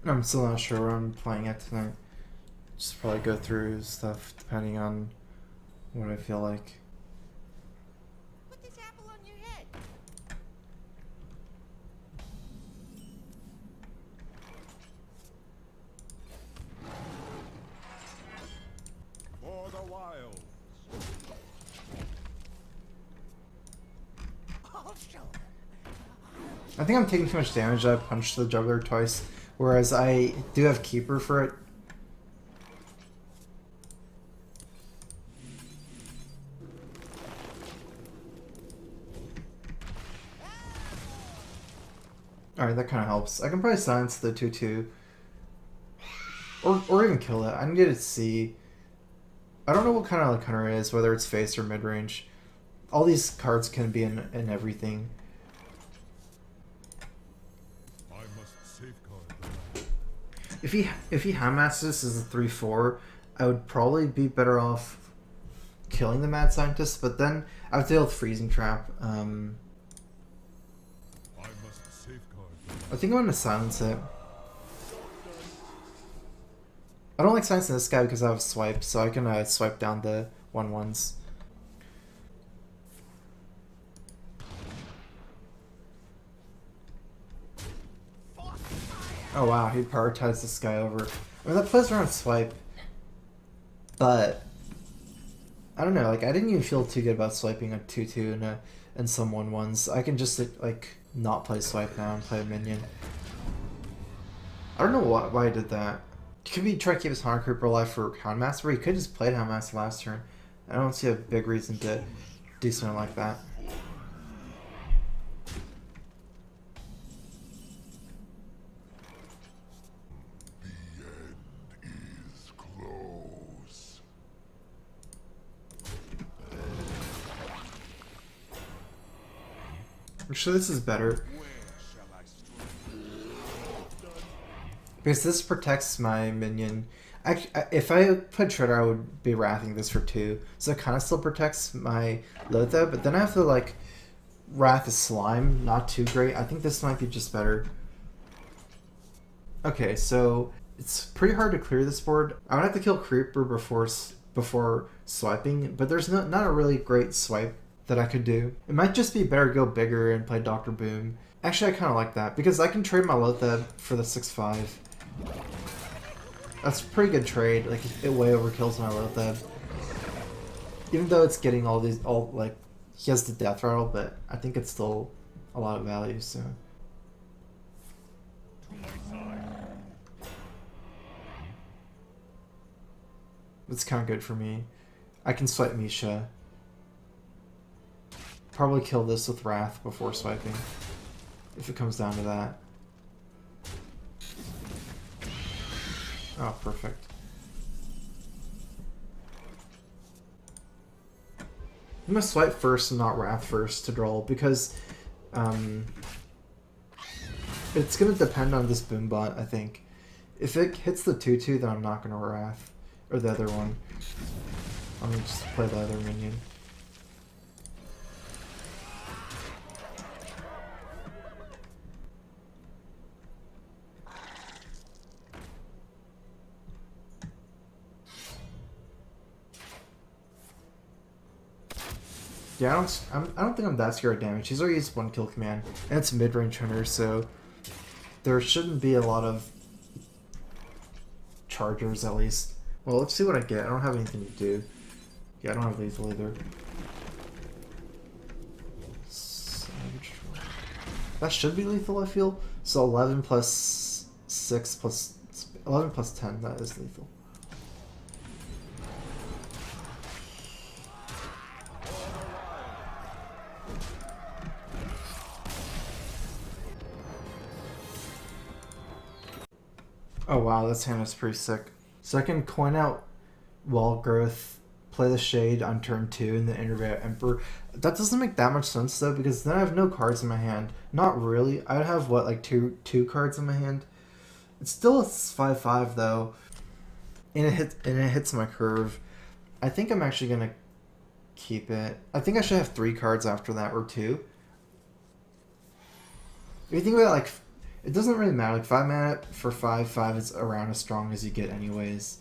I'm still not sure what I'm playing at tonight. Just probably go through stuff depending on what I feel like. Put this apple on your head. For the wilds. I think I'm taking too much damage. I punched the juggler twice, whereas I do have keeper for it. Alright, that kind of helps. I can probably silence the 2-2. Or even kill it. I need to see. I don't know what kind of like hunter it is, whether it's face or mid-range. All these cards can be in everything. I must safeguard them. If he hammasses this as a 3-4, I would probably be better off killing the mad scientist, but then I would deal with freezing trap. I must safeguard them. I think I'm gonna silence it. I don't like silencing this guy because I have swipe, so I can swipe down the 1/1s. Oh wow, he prioritized this guy over. I mean, that plays around swipe, but I don't know. Like, I didn't even feel too good about swiping a 2-2 and some 1/1s. I can just like not play swipe now and play a minion. I don't know why I did that. Could be try to keep his Hunter Creeper alive for Houndmaster, but he could just play Houndmaster last turn. I don't see a big reason to do something like that. The end is close. Actually, this is better. Because this protects my minion. If I put Shredder, I would be wrathing this for 2. So it kind of still protects my Lotha, but then I have to, like, wrath a slime. Not too great. I think this might be just better. Okay, so it's pretty hard to clear this board. I would have to kill Creeper before swiping, but there's not a really great swipe that I could do. It might just be better to go bigger and play Dr. Boom. Actually, I kind of like that, because I can trade my Lotha for the 6-5. That's a pretty good trade. Like, it way overkills my Lothab. Even though it's getting like, he has the death rattle, but I think it's still a lot of value, so. It's kind of good for me. I can swipe Misha. Probably kill this with Wrath before swiping, if it comes down to that. Oh, perfect. I'm gonna swipe first and not Wrath first to draw, because it's gonna depend on this Boombot, I think. If it hits the 2-2, then I'm not gonna Wrath. Or the other one. I'm gonna just play the other minion. Yeah, I don't think I'm that scared of damage. He's already used 1 kill command, and it's mid-range hunter, so there shouldn't be a lot of chargers, at least. Well, let's see what I get. I don't have anything to do. Yeah, I don't have lethal either. That should be lethal, I feel. So 11 plus 6 plus 11 plus 10, that is lethal. Oh wow, this hand is pretty sick. So I can coin out Wall Growth, play the Shade on turn 2, and then Innervate Emperor. That doesn't make that much sense though, because then I have no cards in my hand. Not really. I'd have, what, like two cards in my hand? It's still a 5-5 though. And it hits my curve. I think I'm actually gonna keep it. I think I should have 3 cards after that, or 2. If you think about it, like It doesn't really matter. Like 5 mana for 5/5 is around as strong as you get anyways.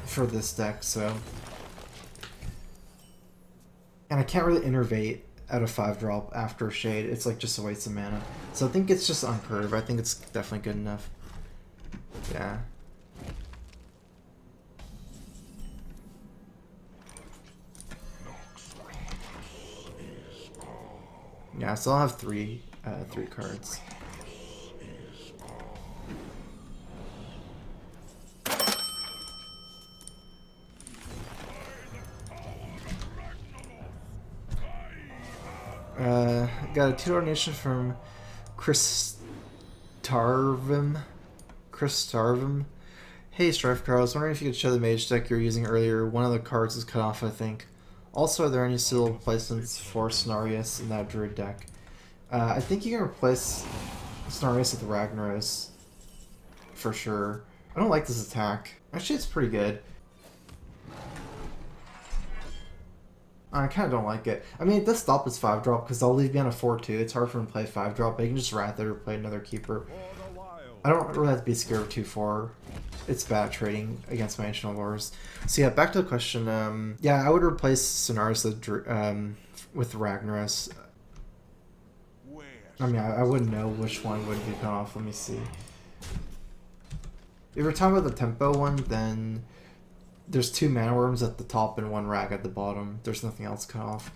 For this deck, so. And I can't really innervate out of 5-drop after Shade. It's like just a waste of mana. So I think it's just on curve. I think it's definitely good enough. Yeah. Yeah, so I'll have three cards. Got a 2 donation from Chris Tarvim. Hey StrifeCro, I was wondering if you could show the mage deck you were using earlier. One of the cards is cut off, I think. Also, are there any suitable replacements for Cenarius in that Druid deck? I think you can replace Cenarius with Ragnaros. For sure. I don't like this attack. Actually, it's pretty good. I kind of don't like it. I mean, it does stop its 5-drop because I'll leave behind a 4/2. It's hard for him to play 5-drop, but you can just Wrath it or play another Keeper. I don't really have to be scared of 2/4. It's bad trading against my ancient lures. So yeah, back to the question. Yeah, I would replace Cenarius with Ragnaros. I mean, I wouldn't know which one would be cut off. Let me see. If you're talking about the tempo one, then there's 2 mana worms at the top and 1 rag at the bottom. There's nothing else cut off.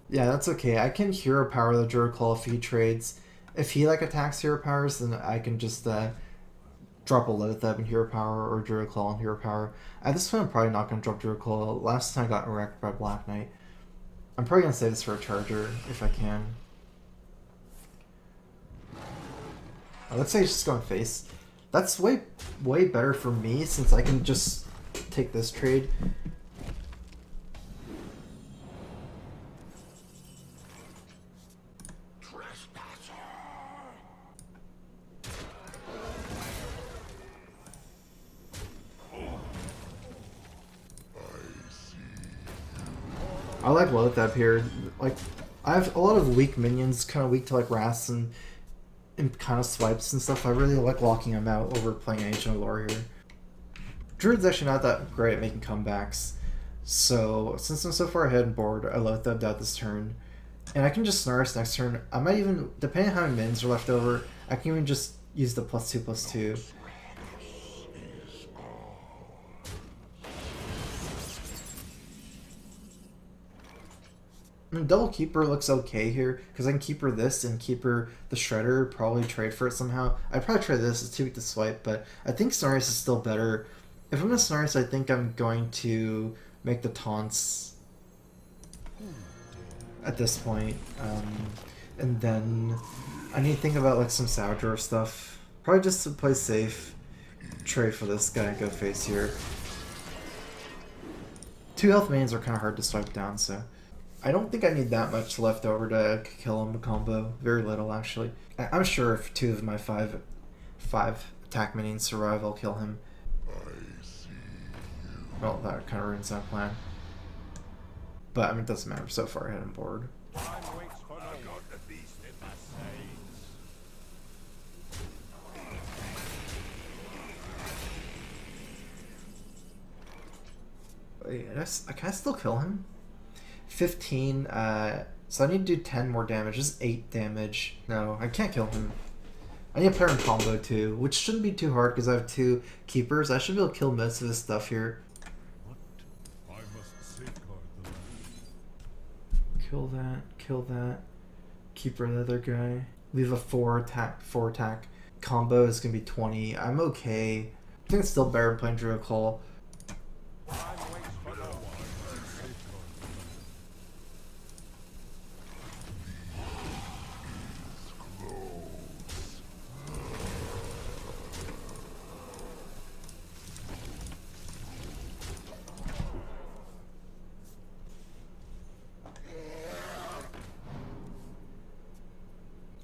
Yeah, that's okay. I can hero power the Druid Claw if he trades. If he like attacks hero powers, then I can just drop a Loatheb and hero power or Druid Claw and hero power. At this point, I'm probably not going to drop Druid Claw. Last time I got wrecked by Black Knight. I'm probably going to save this for a charger if I can. Oh, let's say he's just going face. That's way better for me since I can just take this trade. I like Loatheb here. Like, I have a lot of weak minions, kind of weak to like Wraths and kind of swipes and stuff. I really like locking them out over playing Ancient Lore here. Druid's actually not that great at making comebacks. So, since I'm so far ahead in board, I Loathebbed out this turn. And I can just Cenarius next turn. I might even, depending on how many minions are left over, I can even just use the +2/+2. I mean, double Keeper looks okay here, because I can Keeper this and Keeper the Shredder, probably trade for it somehow. I'd probably trade this, it's too weak to swipe, but I think Cenarius is still better. If I'm going to Cenarius, I think I'm going to make the taunts at this point. And then I need to think about like some Sourdraw stuff. Probably just to play safe, trade for this guy, go face here. 2 health mains are kind of hard to swipe down, so I don't think I need that much left over to kill him a combo. Very little, actually. I'm sure if 2 of my 5 attack minions survive, I'll kill him. Well, that kind of ruins that plan. But, I mean, it doesn't matter. I'm so far ahead on board. Wait, can I still kill him? 15, so I need to do 10 more damage. This is 8 damage. No, I can't kill him. I need a player in combo too, which shouldn't be too hard because I have 2 keepers. I should be able to kill most of this stuff here. I must safeguard the land. Kill that. Keeper the other guy. Leave a 4 attack. Combo is gonna be 20. I'm okay. I think it's still better than playing Druid Claw.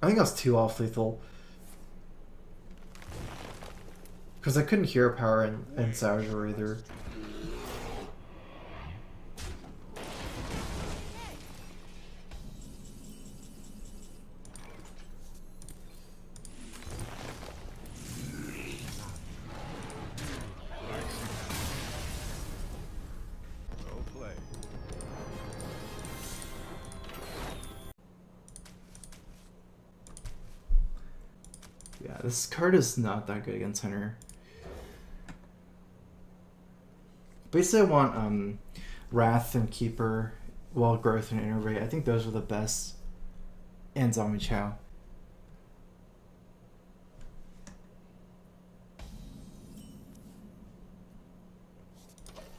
I think I was 2 off lethal. Because I couldn't hear power in Sauger either. Well played. Yeah, this card is not that good against Hunter. Basically, I want Wrath and Keeper, Wild Growth, and Innervate. I think those are the best. And Zombie Chow.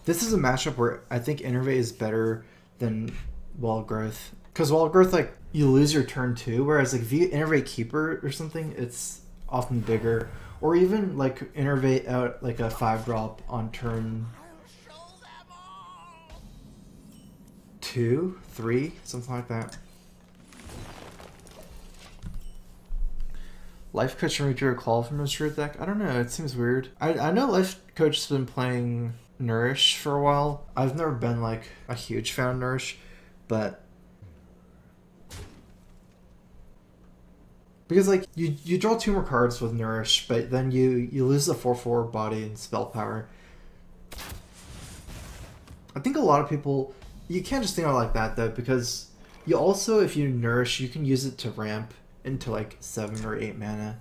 This is a matchup where I think Innervate is better than Wild Growth. Because Wild Growth, like, you lose your turn too, whereas like if you Innervate Keeper or something, it's often bigger. Or even like Innervate out like a 5-drop on turn 2, 3, something like that. Life Coach redraw a call from his Druid deck? I don't know, it seems weird. I know Life Coach has been playing Nourish for a while. I've never been like a huge fan of Nourish, but because like you draw 2 more cards with Nourish, but then you lose the 4/4 body and spell power. I think a lot of people, you can't just think of it like that though, because you also, if you Nourish, you can use it to ramp into like 7 or 8 mana.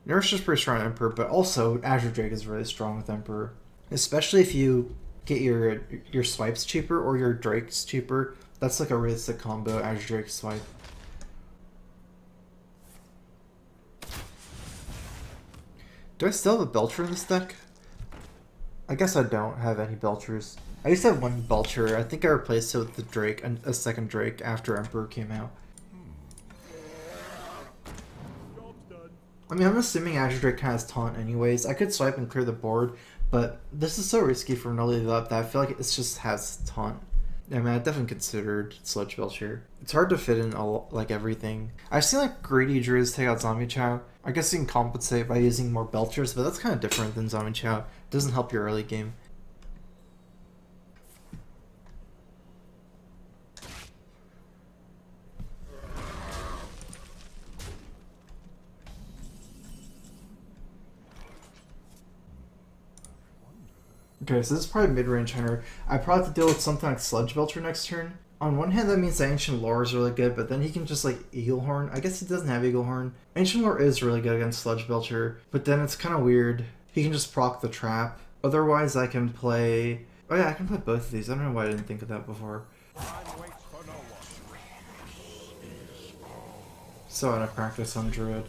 Nourish is pretty strong with Emperor, but also Azure Drake is really strong with Emperor. Especially if you get your swipes cheaper or your Drakes cheaper. That's like a really sick combo, Azure Drake swipe. Do I still have a Belcher in this deck? I guess I don't have any Belchers. I used to have one Belcher. I think I replaced it with the Drake, a second Drake after Emperor came out. I mean, I'm assuming Azure Drake kind of has taunt anyways. I could swipe and clear the board, but this is so risky for him to leave it up that I feel like it just has taunt. I mean, I definitely considered Sludge Belcher. It's hard to fit in all, like everything. I've seen like greedy Druids take out Zombie Chow. I guess you can compensate by using more Belchers, but that's kind of different than Zombie Chow. It doesn't help your early game. Okay, so this is probably mid-range Hunter. I probably have to deal with something like Sludge Belcher next turn. On one hand, that means the Ancient Lore is really good, but then he can just like Eagle Horn. I guess he doesn't have Eagle Horn. Ancient Lore is really good against Sludge Belcher, but then it's kind of weird. He can just proc the trap. Otherwise, I can play... Oh yeah, I can play both of these. I don't know why I didn't think of that before. So out of practice on Druid.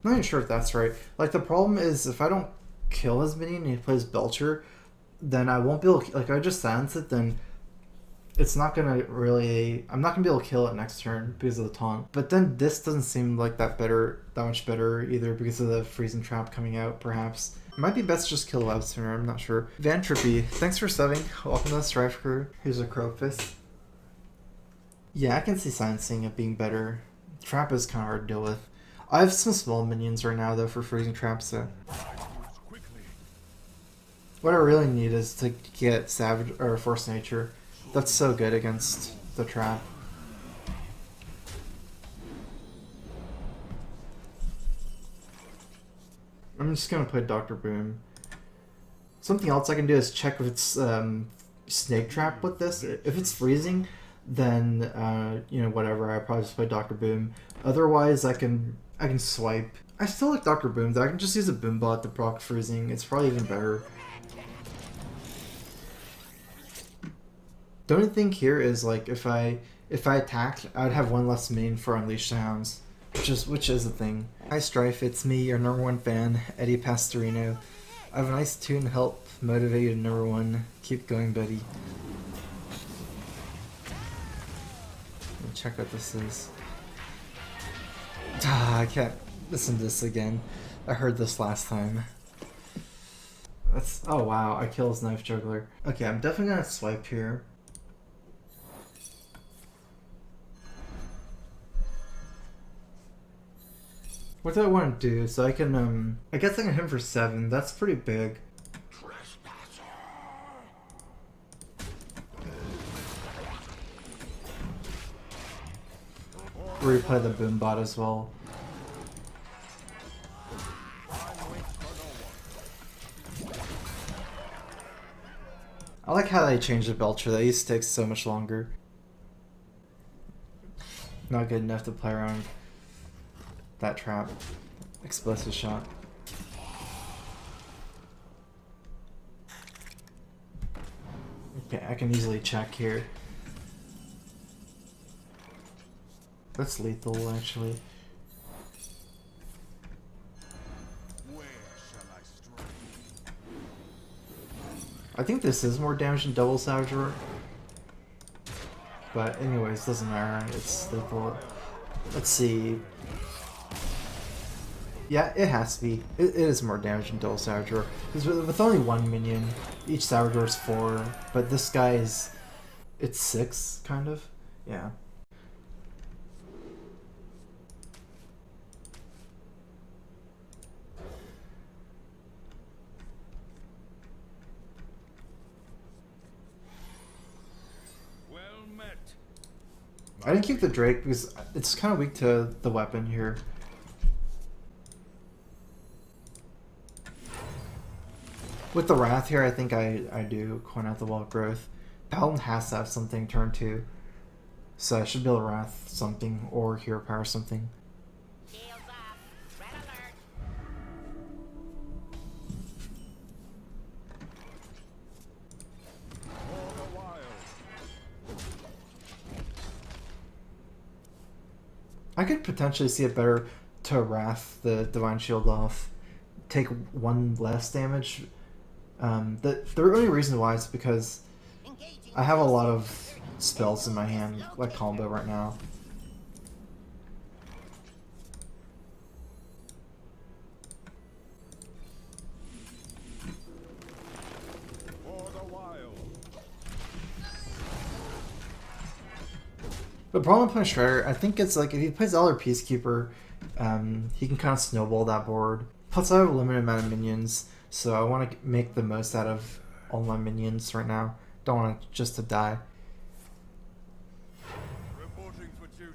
I'm not even sure if that's right. Like, the problem is if I don't kill his minion and he plays Belcher, then I won't be able to, like, I just silence it, then it's not gonna really, I'm not gonna be able to kill it next turn because of the taunt. But then this doesn't seem like that much better either because of the freezing trap coming out, perhaps. It might be best to just kill Web sooner, I'm not sure. Vantropy, thanks for subbing. Welcome to the StrifeCro. Here's a Crowfist. Yeah, I can see silencing it being better. Trap is kind of hard to deal with. I have some small minions right now though for freezing traps, so what I really need is to get Savage or Force Nature. That's so good against the trap. I'm just gonna play Dr. Boom. Something else I can do is check if it's Snake Trap with this. If it's freezing, then you know, whatever. I probably just play Dr. Boom. Otherwise, I can swipe. I still like Dr. Boom though. I can just use a Boom Bot to proc freezing. It's probably even better. The only thing here is like if I attacked, I'd have one less minion for Unleash the Hounds, which is a thing. Hi Strife, it's me, your #1 fan, Eddie Pastorino. I have a nice tune to help motivate you to #1. Keep going, buddy. Let me check what this is. I can't listen to this again. I heard this last time. That's, oh wow, I kill his knife juggler. Okay, I'm definitely gonna swipe here. What do I want to do? So I can, I guess I can hit him for 7. That's pretty big. Replay the boom bot as well. I like how they changed the Belcher. That used to take so much longer. Not good enough to play around that trap. Explosive shot. Okay, I can easily check here. That's lethal, actually. Where shall I strike? I think this is more damage than double Savager. But anyways, doesn't matter. It's lethal. Let's see. Yeah, it has to be. It is more damage than double Savager. Because with only 1 minion, each Savager is 4. But this guy is... it's 6, kind of. Yeah. Well met. I didn't keep the Drake because it's kind of weak to the weapon here. With the Wrath here, I think I do coin out the wall of growth. Paladin has to have something turn 2. So I should be able to Wrath something or Hero Power something. Shields up. Red alert. For the wild. I could potentially see it better to Wrath the Divine Shield off. Take 1 less damage. The only reason why is because Engaging. I have a lot of spells in my hand, like combo right now. For the wild. The problem with playing Shredder, I think it's like if he plays Elder Peacekeeper, he can kind of snowball that board. Plus I have a limited amount of minions, so I want to make the most out of all my minions right now. Don't want to just to die. Reporting for duty.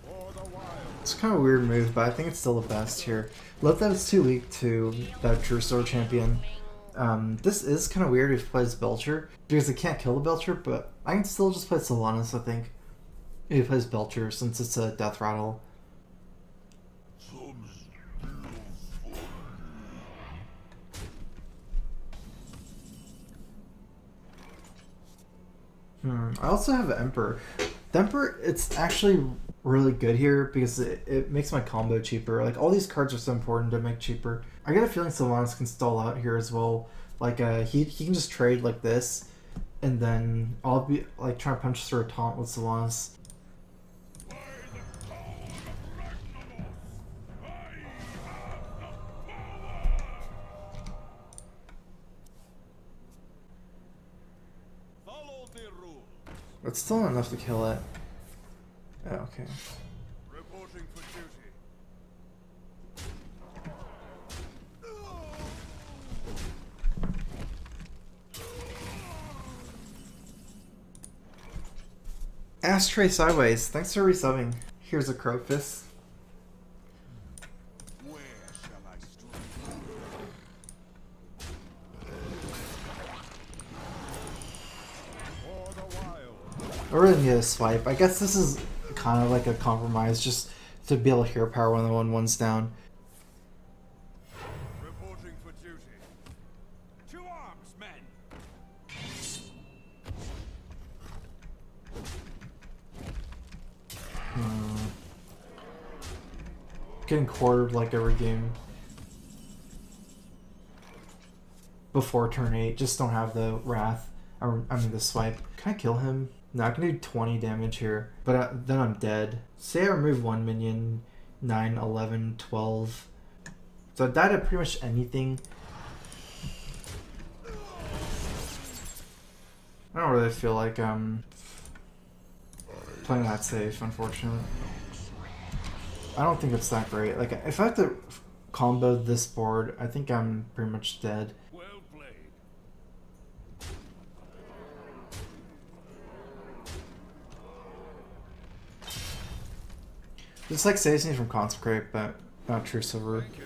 For the wild. It's kind of a weird move, but I think it's still the best here. Love that it's too weak to that True Sword champion. This is kind of weird if he plays Belcher, because he can't kill the Belcher, but I can still just play Sylvanas, I think, if he plays Belcher, since it's a Death Rattle. I also have Emperor. The Emperor, it's actually really good here because it makes my combo cheaper. Like, all these cards are so important to make cheaper. I get a feeling Sylvanas can stall out here as well. Like, he can just trade like this, and then I'll be, like, trying to punch through a taunt with Sylvanas. Follow the rules. It's still not enough to kill it. Oh, okay. Reporting for duty. Ashtray Sideways, thanks for resubbing. Here's a Crowfist. Where shall I strike? For the wild. I really need a swipe. I guess this is kind of like a compromise, just to be able to hero power when the 1/1's down. Reporting for duty. To arms, men. Getting quartered like every game. Before turn 8, just don't have the Wrath. I mean the swipe. Can I kill him? No, I can do 20 damage here, but then I'm dead. Say I remove 1 minion, 9, 11, 12. So I died at pretty much anything. I don't really feel like playing that safe, unfortunately. I don't think it's that great. Like, if I have to combo this board, I think I'm pretty much dead. Well played. It's like Saves Me from Consecrate, but not True Silver. Thank you.